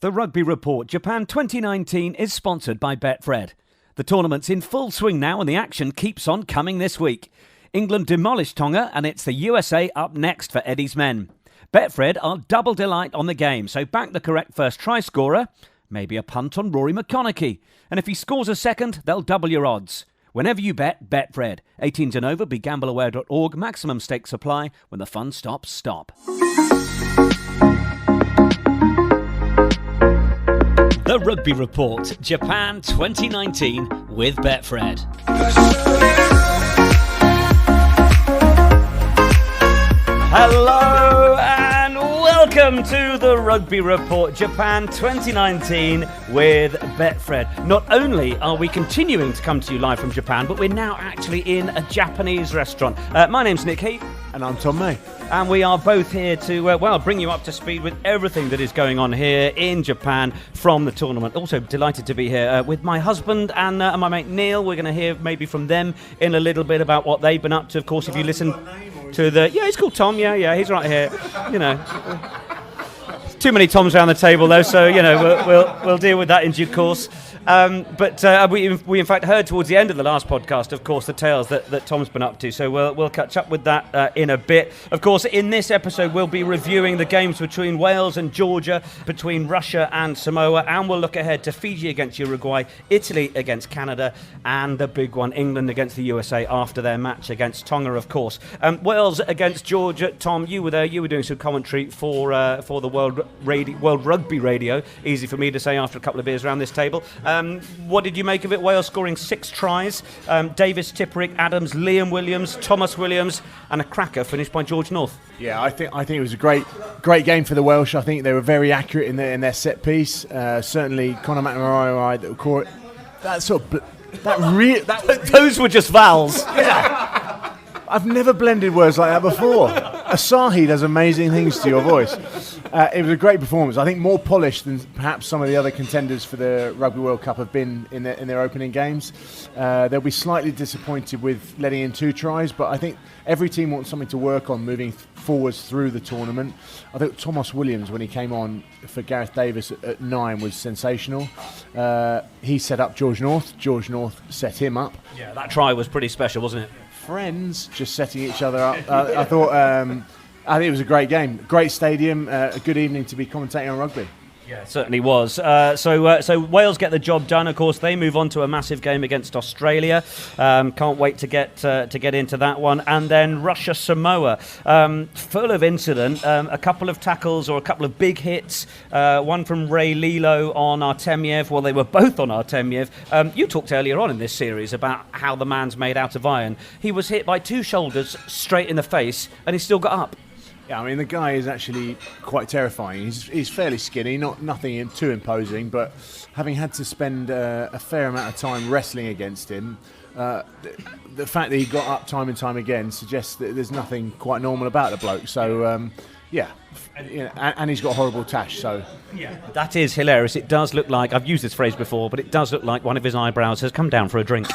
The Rugby Report Japan 2019 is sponsored by Betfred. The tournament's in full swing now and the action keeps on coming this week. England demolished Tonga and it's the USA up next for Eddie's men. Betfred are double delight on the game, so back the correct first try scorer, maybe a punt on Rory McConaughey. And if he scores a second, they'll double your odds. Whenever you bet, Betfred. 18s and over, begambleaware.org, maximum stake supply. When the fun stops, stop. The Rugby Report, Japan 2019 with Betfred. Hello and welcome to the Rugby Report, Japan 2019 with Betfred. Not only are we continuing to come to you live from Japan, but we're now actually in a Japanese restaurant. My name's Nick Heath. And I'm Tom May. And we are both here to, bring you up to speed with everything that is going on here in Japan from the tournament. Also delighted to be here with my husband and my mate Neil. We're going to hear maybe from them in a little bit about what they've been up to. Of course, if you listen to the... Yeah, he's called Tom. Yeah, he's right here. You know... Too many Toms around the table, though, so, you know, we'll deal with that in due course. But we in fact heard towards the end of the last podcast, of course, the tales that Tom's been up to. So we'll catch up with that in a bit. Of course, in this episode, we'll be reviewing the games between Wales and Georgia, between Russia and Samoa, and we'll look ahead to Fiji against Uruguay, Italy against Canada, and the big one, England against the USA after their match against Tonga, of course. Wales against Georgia. Tom, you were there. You were doing some commentary for the World Rugby Radio. Easy for me to say after a couple of beers around this table. What did you make of it? Wales scoring 6 tries. Davis, Tipperick, Adams, Liam Williams, Thomas Williams, and a cracker finished by George North. Yeah, I think it was a great game for the Welsh. I think they were very accurate in their set piece. Certainly, Conor McNamara that caught those were just vowels. Yeah. I've never blended words like that before. Asahi does amazing things to your voice. It was a great performance. I think more polished than perhaps some of the other contenders for the Rugby World Cup have been in their opening games. They'll be slightly disappointed with letting in 2 tries, but I think every team wants something to work on moving forwards through the tournament. I think Thomas Williams, when he came on for Gareth Davis at 9, was sensational. He set up George North. George North set him up. Yeah, that try was pretty special, wasn't it? Friends just setting each other up. I think it was a great game, great stadium, a good evening to be commentating on rugby. Yeah, it certainly was. So Wales get the job done. Of course, they move on to a massive game against Australia. Can't wait to get into that one. And then Russia Samoa, full of incident. A couple of tackles or a couple of big hits. One from Ray Lilo on Artemiev. Well, they were both on Artemiev. You talked earlier on in this series about how the man's made out of iron. He was hit by 2 shoulders straight in the face, and he still got up. Yeah, I mean, the guy is actually quite terrifying. He's fairly skinny, nothing too imposing, but having had to spend a fair amount of time wrestling against him, the fact that he got up time and time again suggests that there's nothing quite normal about the bloke. So, and he's got a horrible tash, so... Yeah, that is hilarious. It does look like, I've used this phrase before, but it does look like one of his eyebrows has come down for a drink.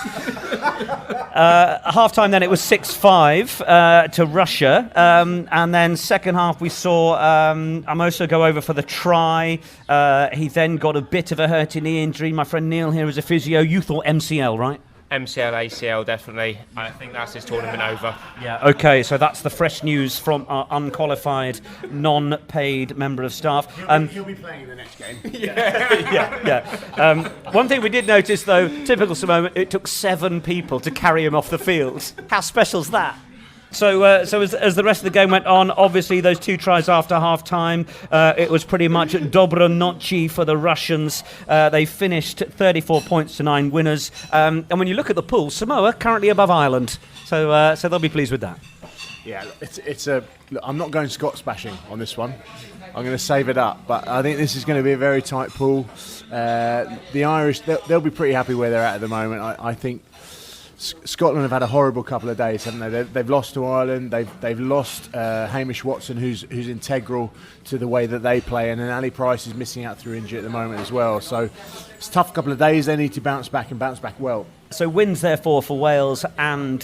Half-time then, it was 6-5 to Russia. And then second half, we saw Amoso go over for the try. He then got a bit of a hurty knee injury. My friend Neil here is a physio. You thought MCL, right? MCL, ACL, definitely. I think that's his tournament over. Yeah. Okay, so that's the fresh news from our unqualified, non-paid member of staff. He'll be playing in the next game. Yeah. One thing we did notice, though, typical Samoa, it took 7 people to carry him off the field. How special's that? So as the rest of the game went on, obviously those 2 tries after half-time, it was pretty much dobro noci for the Russians. They finished 34 points to 9 winners. And when you look at the pool, Samoa currently above Ireland. So they'll be pleased with that. Yeah, I'm not going Scots bashing on this one. I'm going to save it up. But I think this is going to be a very tight pool. The Irish, they'll be pretty happy where they're at the moment. I think Scotland have had a horrible couple of days, haven't they? They've lost to Ireland. They've lost Hamish Watson, who's integral to the way that they play, and then Ali Price is missing out through injury at the moment as well. So it's a tough couple of days. They need to bounce back and bounce back well. So wins, therefore, for Wales and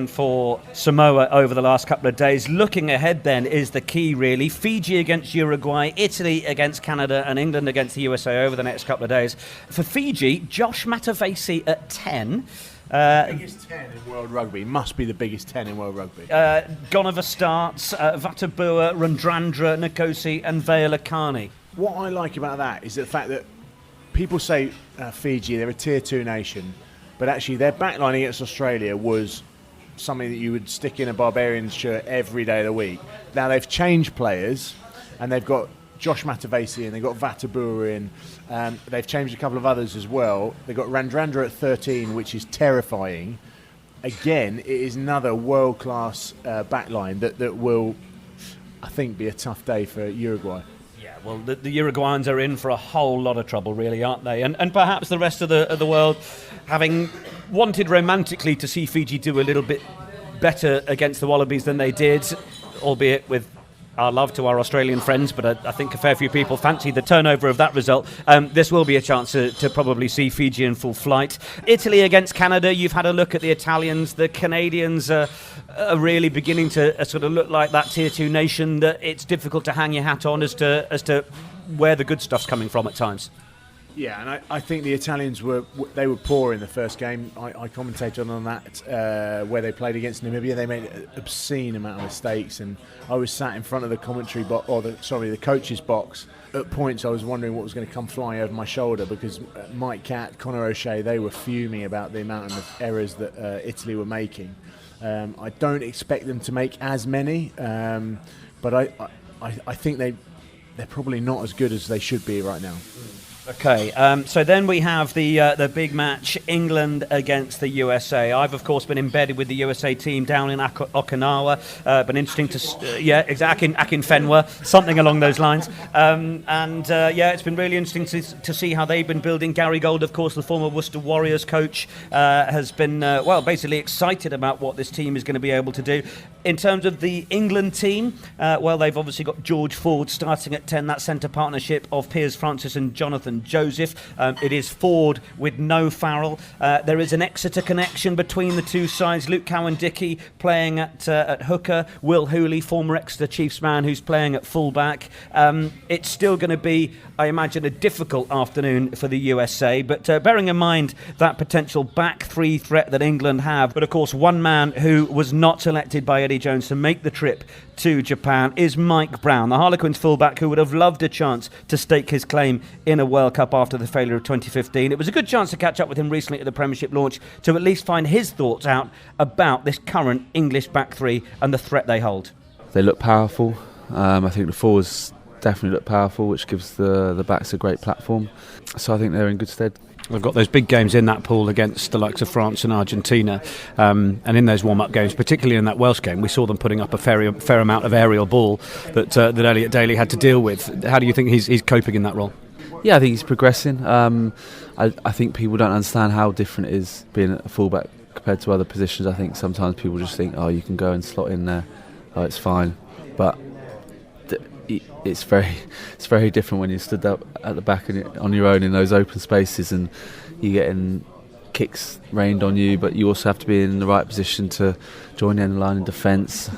for Samoa over the last couple of days. Looking ahead, then, is the key, really. Fiji against Uruguay, Italy against Canada, and England against the USA over the next couple of days. For Fiji, Josh Matavesi at 10. Biggest 10 in world rugby. Must be the biggest 10 in world rugby. Gonova starts, Vatabua, Randrandra, Nkosi, and Veilakani. What I like about that is the fact that people say Fiji, they're a tier 2 nation, but actually their backline against Australia was something that you would stick in a Barbarians shirt every day of the week. Now they've changed players, and they've got Josh Matavesi and they've got Vatabua in. They've changed a couple of others as well. They've got Randrandra at 13, which is terrifying. Again, it is another world-class backline that will, I think, be a tough day for Uruguay. Yeah, well, the Uruguayans are in for a whole lot of trouble, really, aren't they? And perhaps the rest of the world, having wanted romantically to see Fiji do a little bit better against the Wallabies than they did, albeit with our love to our Australian friends, but I think a fair few people fancy the turnover of that result. This will be a chance to probably see Fiji in full flight. Italy against Canada, you've had a look at the Italians. The Canadians are really beginning to sort of look like that tier 2 nation that it's difficult to hang your hat on as to where the good stuff's coming from at times. Yeah, and I think the Italians were poor in the first game. I commentated on that where they played against Namibia. They made an obscene amount of mistakes, and I was sat in front of the commentary the coach's box. At points, I was wondering what was going to come flying over my shoulder because Mike Catt, Conor O'Shea, they were fuming about the amount of errors that Italy were making. I don't expect them to make as many, but I think they're probably not as good as they should be right now. Okay, so then we have the big match, England against the USA. I've, of course, been embedded with the USA team down in Okinawa. Been interesting to, exactly, Akinfenwa, something along those lines. It's been really interesting to see how they've been building. Gary Gold, of course, the former Worcester Warriors coach, has been, basically excited about what this team is going to be able to do. In terms of the England team, they've obviously got George Ford starting at 10, that centre partnership of Piers Francis and Jonathan Joseph. It is Ford with no Farrell. There is an Exeter connection between the two sides. Luke Cowan-Dickey playing at hooker. Will Hooley, former Exeter Chiefs man, who's playing at fullback. It's still going to be, I imagine, a difficult afternoon for the USA, but bearing in mind that potential back three threat that England have. But of course, one man who was not selected by Eddie Jones to make the trip to Japan is Mike Brown, the Harlequins fullback who would have loved a chance to stake his claim in a World Cup after the failure of 2015. It was a good chance to catch up with him recently at the Premiership launch to at least find his thoughts out about this current English back three and the threat they hold. They look powerful. I think the forwards definitely look powerful, which gives the backs a great platform. So I think they're in good stead. They've got those big games in that pool against the likes of France and Argentina, and in those warm-up games, particularly in that Welsh game, we saw them putting up a fair amount of aerial ball that Elliot Daly had to deal with. How do you think he's coping in that role? Yeah, I think he's progressing. I think people don't understand how different it is being a fullback compared to other positions. I think sometimes people just think, oh, you can go and slot in there, oh, it's fine. But it's very different when you stood up at the back on your own in those open spaces and you're getting kicks rained on you, but you also have to be in the right position to join the end line in defence.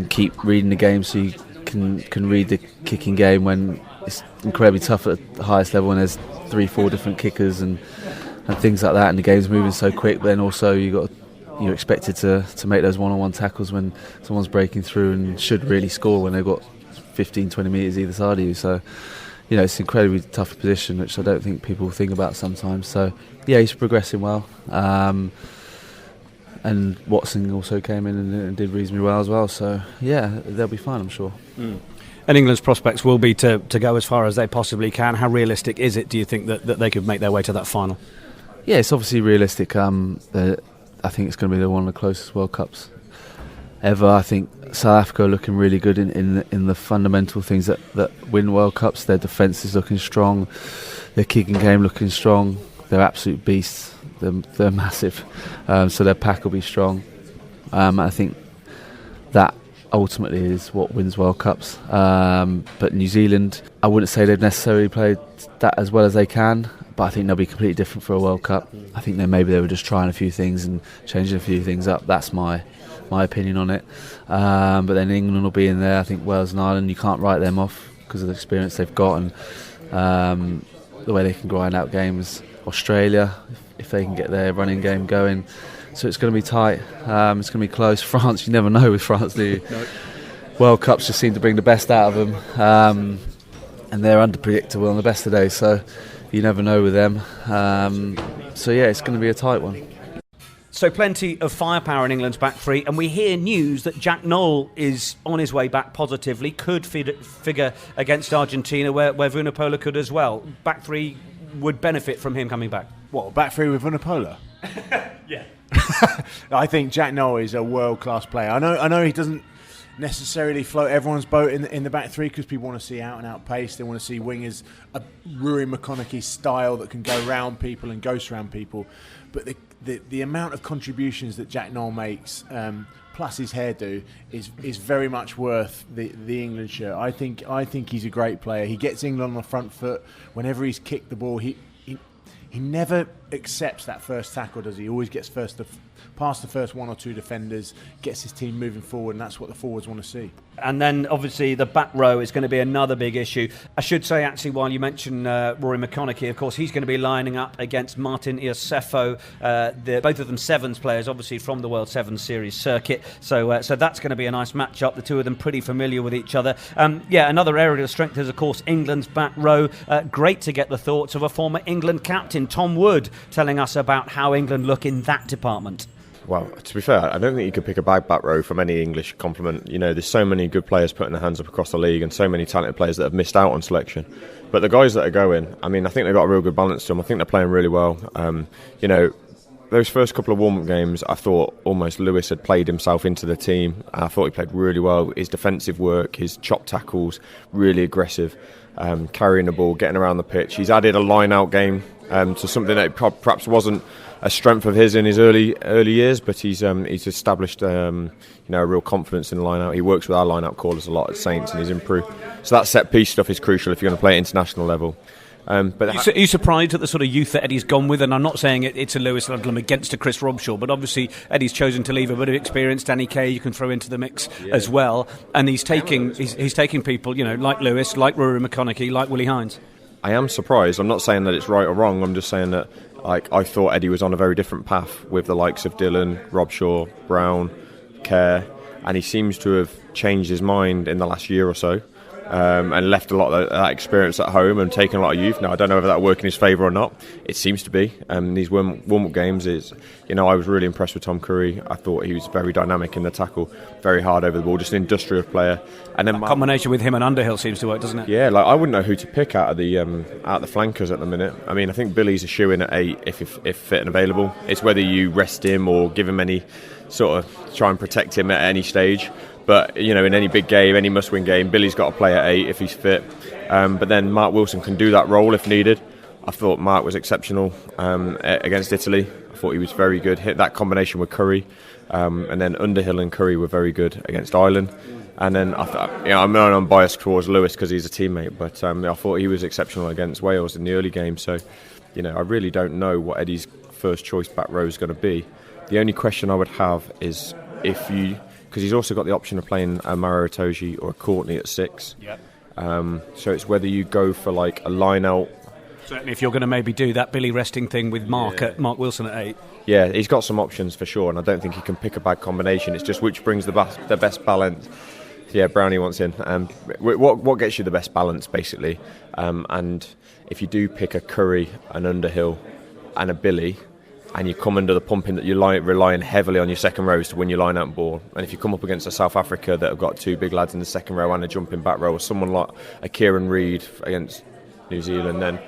Keep reading the game so you can read the kicking game when it's incredibly tough at the highest level and there's 3-4 different kickers and things like that, and the game's moving so quick. But then also you're expected to make those one-on-one tackles when someone's breaking through and should really score when they've got 15-20 metres either side of you. So it's an incredibly tough position, which I don't think people think about sometimes. So yeah, he's progressing well, and Watson also came in and did reasonably well as well. So yeah, they'll be fine, I'm sure. And England's prospects will be to go as far as they possibly can. How realistic is it, do you think, that they could make their way to that final? Yeah, it's obviously realistic. I think it's going to be one of the closest World Cups ever. I think South Africa are looking really good in the fundamental things that win World Cups. Their defence is looking strong, their kicking game looking strong. They're absolute beasts. They're massive, so their pack will be strong. I think that ultimately is what wins World Cups. But New Zealand, I wouldn't say they've necessarily played that as well as they can, but I think they'll be completely different for a World Cup. I think maybe they were just trying a few things and changing a few things up. That's my opinion on it. But then England will be in there. I think Wales and Ireland, you can't write them off because of the experience they've got and the way they can grind out games. Australia, if they can get their running game going. So it's going to be tight. It's going to be close. France, you never know with France, do you? No. World Cups just seem to bring the best out of them. And they're unpredictable on the best of days, so you never know with them. So yeah, it's going to be a tight one. So plenty of firepower in England's back three, and we hear news that Jack Noel is on his way back positively, could figure against Argentina, where Vunipola could as well. Back three would benefit from him coming back. What, back three with Vunipola? Yeah. I think Jack Noel is a world-class player. I know he doesn't necessarily float everyone's boat in the back three because people want to see out-and-out pace. They want to see wingers, a Rory McConaughey style that can go round people and ghost round people. But the amount of contributions that Jack Noel makes, plus his hairdo, is very much worth the England shirt. I think he's a great player. He gets England on the front foot. Whenever he's kicked the ball, he never accepts that first tackle, does he? He always gets past the first one or two defenders, gets his team moving forward, and that's what the forwards want to see. And then, obviously, the back row is going to be another big issue. I should say, actually, while you mention Rory McConaughey, of course, he's going to be lining up against Martin Iosefo, both of them Sevens players, obviously, from the World Sevens Series circuit. So that's going to be a nice match-up. The two of them pretty familiar with each other. Another area of strength is, of course, England's back row. Great to get the thoughts of a former England captain, Tom Wood, telling us about how England look in that department. Well, to be fair, I don't think you could pick a bad back row from any English compliment. You know, there's so many good players putting their hands up across the league and so many talented players that have missed out on selection. But the guys that are going, I mean, I think they've got a real good balance to them. I think they're playing really well. You know, those first couple of warm-up games, I thought almost Lewis had played himself into the team. I thought he played really well. His defensive work, his chop tackles, really aggressive, carrying the ball, getting around the pitch. He's added a line-out game to something that perhaps wasn't a strength of his in his early years, but he's established a real confidence in the line-out. He works with our line-out callers a lot at Saints, and he's improved. So that set-piece stuff is crucial if you're going to play at international level. But are you surprised at the sort of youth that Eddie's gone with? And I'm not saying it's a Lewis Ludlam against a Chris Robshaw, but obviously Eddie's chosen to leave a bit of experience. Danny Kay you can throw into the mix as well, and he's taking people, you know, like Lewis, like Rory McConaughey, like Willie Hines. I am surprised. I'm not saying that it's right or wrong. I'm just saying that I thought Eddie was on a very different path with the likes of Dillon, Robshaw, Brown, Kerr, and he seems to have changed his mind in the last year or so. And left a lot of that experience at home and taken a lot of youth. Now, I don't know whether that will work in his favour or not. It seems to be. These warm-up games, I was really impressed with Tom Curry. I thought he was very dynamic in the tackle, very hard over the ball, just an industrious player. And then combination with him and Underhill seems to work, doesn't it? Yeah, I wouldn't know who to pick out of the flankers at the minute. I mean, I think Billy's a shoe-in at 8 if fit and available. It's whether you rest him or give him any sort of try and protect him at any stage. But, you know, in any big game, any must-win game, Billy's got to play at 8 if he's fit. But then Mark Wilson can do that role if needed. I thought Mark was exceptional against Italy. I thought he was very good. Hit that combination with Curry. And then Underhill and Curry were very good against Ireland. And then I'm unbiased towards Lewis because he's a teammate. But I thought he was exceptional against Wales in the early game. So, you know, I really don't know what Eddie's first choice back row is going to be. The only question I would have is because he's also got the option of playing a Maro Itoje or a Courtney at 6. Yep. So it's whether you go for like a line out. Certainly, if you're going to maybe do that Billy resting thing with Mark Wilson at 8. Yeah, he's got some options for sure, and I don't think he can pick a bad combination. It's just which brings the best balance. Yeah, Brownie wants in. What gets you the best balance, basically? And if you do pick a Curry, an Underhill, and a Billy, and you come under the pumping that you're relying heavily on your second rows to win your line-out ball. And if you come up against a South Africa that have got 2 big lads in the second row and a jumping back row, or someone like a Kieran Reid against New Zealand, then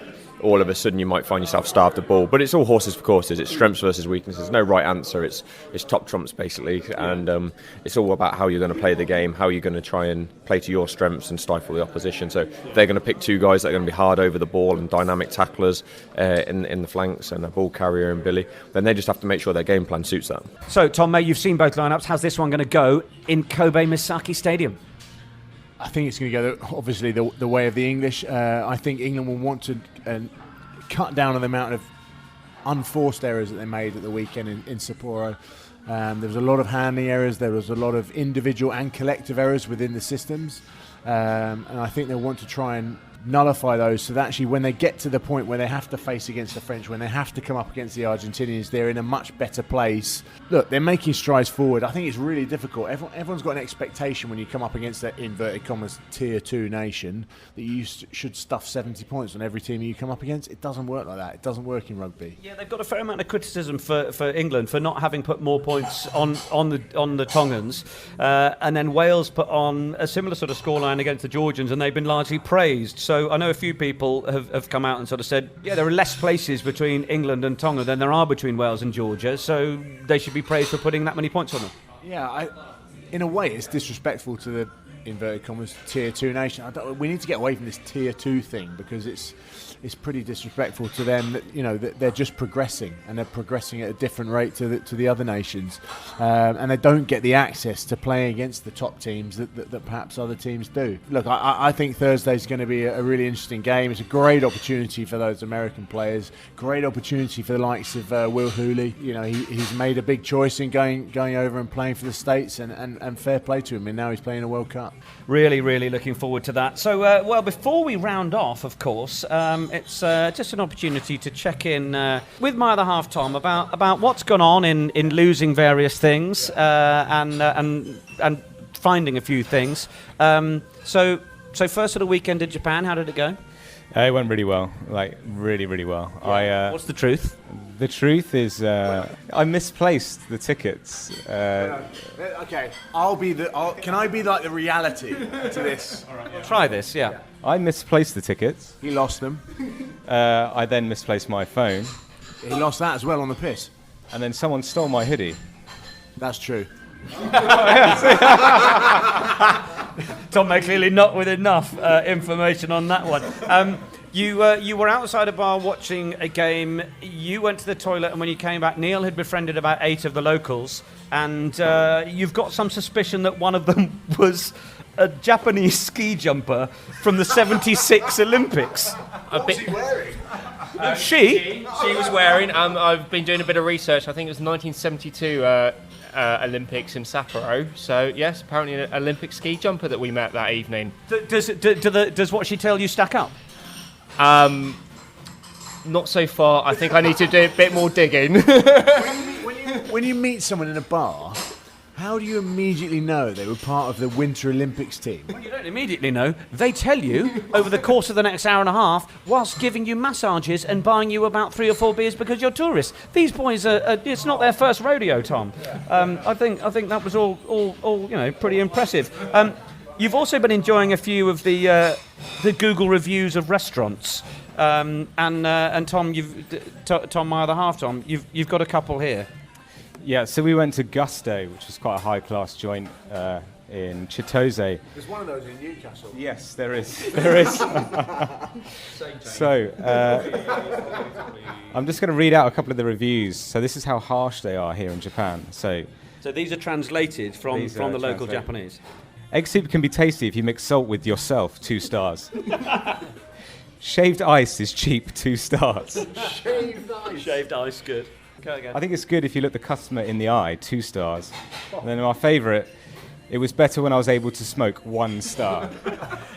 all of a sudden you might find yourself starved of ball. But it's all horses for courses. It's strengths versus weaknesses. No right answer. It's top trumps, basically. And it's all about how you're going to play the game, how you're going to try and play to your strengths and stifle the opposition. So they're going to pick 2 guys that are going to be hard over the ball and dynamic tacklers in the flanks, and a ball carrier and Billy. Then they just have to make sure their game plan suits that. So, Tom May, you've seen both lineups. How's this one going to go in Kobe Misaki Stadium? I think it's going to go, obviously, the way of the English. I think England will want to cut down on the amount of unforced errors that they made at the weekend in Sapporo. There was a lot of handling errors. There was a lot of individual and collective errors within the systems. And I think they'll want to try and nullify those so that actually when they get to the point where they have to face against the French, when they have to come up against the Argentinians, they're in a much better place. Look, they're making strides forward. I think it's really difficult. Everyone's got an expectation when you come up against that inverted commas tier 2 nation that you should stuff 70 points on every team you come up against. It doesn't work like that. It doesn't work in rugby. Yeah, they've got a fair amount of criticism for England for not having put more points on the Tongans, and then Wales put on a similar sort of scoreline against the Georgians, and they've been largely praised. So I know a few people have come out and sort of said, yeah, there are less places between England and Tonga than there are between Wales and Georgia, so they should be praised for putting that many points on them. Yeah, in a way, it's disrespectful to the inverted commas tier 2 nation. We need to get away from this tier 2 thing because it's pretty disrespectful to them that they're just progressing and they're progressing at a different rate to the other nations, and they don't get the access to playing against the top teams that perhaps other teams do. Look, I think Thursday's going to be a really interesting game. It's a great opportunity for those American players, great opportunity for the likes of Will Hooley. He's made a big choice in going over and playing for the States, and fair play to him, and now he's playing a World Cup. Really, really looking forward to that. So, before we round off, of course, it's just an opportunity to check in with my other half, Tom, about what's gone on in losing various things and finding a few things. So first of the weekend in Japan, how did it go? It went really well, really, really well. Yeah. What's the truth? The truth is, I misplaced the tickets. Okay, can I be like the reality to this? All right, try this, yeah. I misplaced the tickets. He lost them. I then misplaced my phone. He lost that as well on the piss. And then someone stole my hoodie. That's true. Tom May clearly not with enough information on that one. You were outside a bar watching a game. You went to the toilet, and when you came back, Neil had befriended about 8 of the locals, and you've got some suspicion that one of them was a Japanese ski jumper from the 76 Olympics. What's he wearing? She was wearing. I've been doing a bit of research. I think it was 1972 Olympics in Sapporo. So yes, apparently an Olympic ski jumper that we met that evening. Does what she tell you stack up? Not so far. I think I need to do a bit more digging. When you meet someone in a bar, how do you immediately know they were part of the Winter Olympics team? Well, you don't immediately know. They tell you over the course of the next hour and a half, whilst giving you massages and buying you about 3 or 4 beers because you're tourists. These boys it's not their first rodeo, Tom. I think that was all pretty impressive. You've also been enjoying a few of the Google reviews of restaurants, and Tom, Tom, my other half, Tom, you've got a couple here. Yeah, so we went to Gusto, which is quite a high-class joint in Chitose. There's one of those in Newcastle. Yes, there is. There is. So, I'm just going to read out a couple of the reviews. So this is how harsh they are here in Japan. So these are translated from the local Japanese. Egg soup can be tasty if you mix salt with yourself, 2 stars. Shaved ice is cheap, 2 stars. Shaved ice, good. Okay, again. I think it's good if you look the customer in the eye, 2 stars. And then my favourite, it was better when I was able to smoke, 1 star.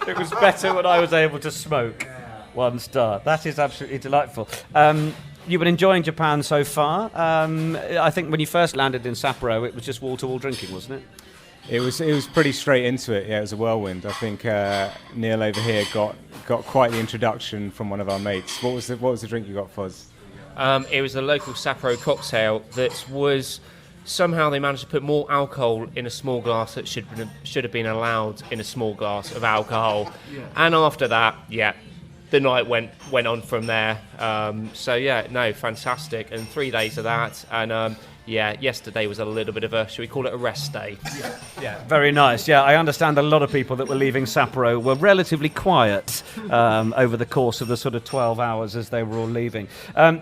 It was better when I was able to smoke, 1 star. That is absolutely delightful. You've been enjoying Japan so far. I think when you first landed in Sapporo, it was just wall-to-wall drinking, wasn't it? It was pretty straight into it. Yeah, it was a whirlwind. I think Neil over here got quite the introduction from one of our mates. What was the drink you got, Foz? It was a local Sapporo cocktail that was somehow they managed to put more alcohol in a small glass that should have been allowed in a small glass of alcohol. Yeah. And after that, the night went on from there. So fantastic. And 3 days of that, and yeah, yesterday was a little bit of a, shall we call it a rest day? Yeah, very nice. Yeah, I understand a lot of people that were leaving Sapporo were relatively quiet over the course of the sort of 12 hours as they were all leaving.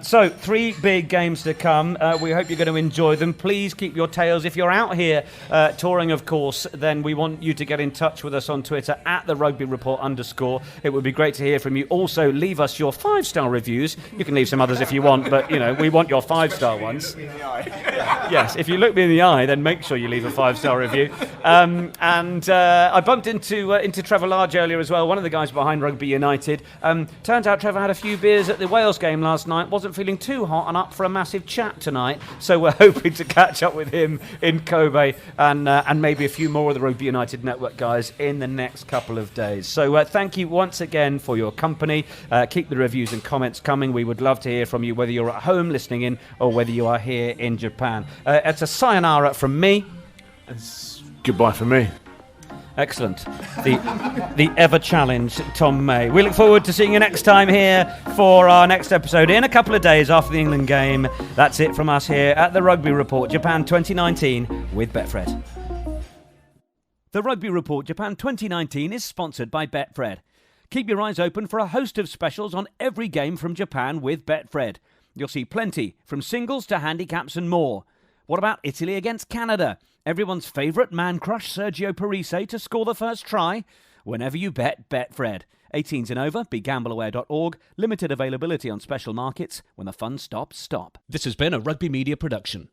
So 3 big games to come. We hope you're going to enjoy them. Please keep your tails. If you're out here touring, of course, then we want you to get in touch with us on Twitter at @therugbyreport_. It would be great to hear from you. Also, leave us your 5-star reviews. You can leave some others if you want, but, you know, we want your 5-star ones. Yes, if you look me in the eye, then make sure you leave a 5-star review. I bumped into Trevor Large earlier as well, one of the guys behind Rugby United. Turns out Trevor had a few beers at the Wales game last night, wasn't feeling too hot and up for a massive chat tonight, so we're hoping to catch up with him in Kobe and maybe a few more of the Rugby United Network guys in the next couple of days. So thank you once again for your company. Keep the reviews and comments coming. We would love to hear from you, whether you're at home listening in or whether you are here in Japan. It's a sayonara from me. It's goodbye from me. Excellent. The ever-challenged Tom May. We look forward to seeing you next time here for our next episode in a couple of days after the England game. That's it from us here at the Rugby Report Japan 2019 with Betfred. The Rugby Report Japan 2019 is sponsored by Betfred. Keep your eyes open for a host of specials on every game from Japan with Betfred. You'll see plenty, from singles to handicaps and more. What about Italy against Canada? Everyone's favourite man crush, Sergio Parise, to score the first try? Whenever you bet, Betfred. 18s and over, begambleaware.org. Limited availability on special markets. When the fun stops, stop. This has been a Rugby Media production.